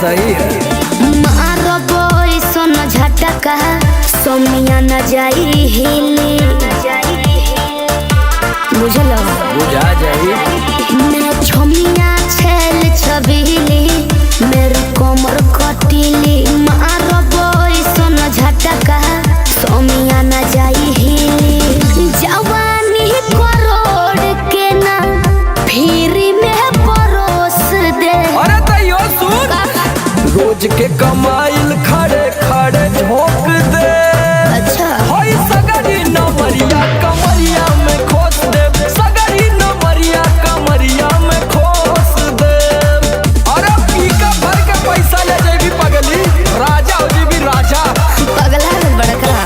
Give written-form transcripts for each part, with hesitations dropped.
सही है। मारो बोई सोना झटका सोमिया न जाई हिली बुझलो बुझा जाई। मैं छोमिया छेल छबीली मेरे कोमर कटीली मारो बोई सोना झटका सोमिया न जाई हिली जवानी करोड़ के ना फिर में परोस दे। अरे तैयो सुन रोज के कमाइल खड़े खड़े झोंक दे। अच्छा होई सगरी नमरिया कमरिया में खोस दे। सगरी नमरिया कमरिया में खोस दे। अरे पीका भर के पैसा ले जेबी पगली राजा हो जेबी राजा। पगला है बड़का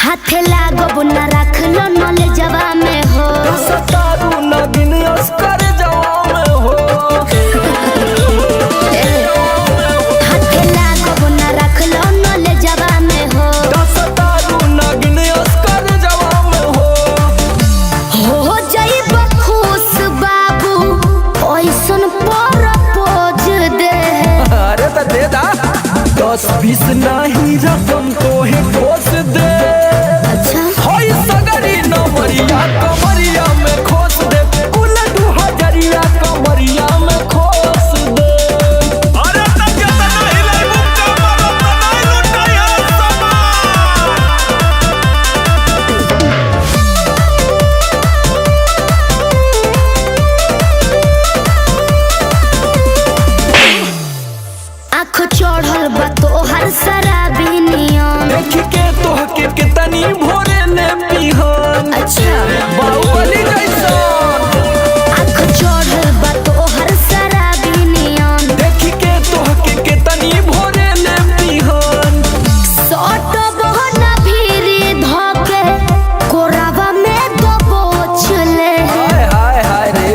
हाथे लागो बुना रख लो नले जवा में हो सतारू नगिन अस्कर जवा में हो। हाथे लागो बुना रख लो नले जवा में हो सतारू नगिन अस्कर जवा में हो जाई बखुश बाबू ओइसन प्रपोज दे। अरे तो दे दा 10-20 नहीं रकम तो ही ठोस दे। अच्छा होई सगरी नमरिया कमरिया में खोस दे। कुल 2000 कमरिया में खोस दे। अरे तक के त नहीं ले मुक्का मारो त नहीं लुटाई आँख चढ़ल बा तोहर शराबी नियम देख के तोहके कितनी भोरे ने पिहन। अच्छा बाहुबली जैसन आँख चढ़ल बा तोहर शराबी नियम देख के तोहके कितनी भोरे ने पिहन। सट बहना भीरी धोके कोरावा में दबोच ले। हाय हाय हाय रे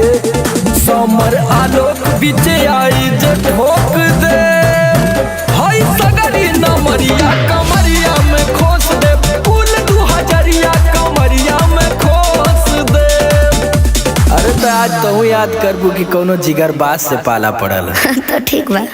समर आलोक बीचे आई जे ठोक दे। हाय सगरी नमरिया कमरिया में खोस दे। कुल 2000 कमरिया में खोस दे। अरे तो आज तो याद करबू कि कोनो जिगर बास से पाला पड़ल। तो ठीक बा।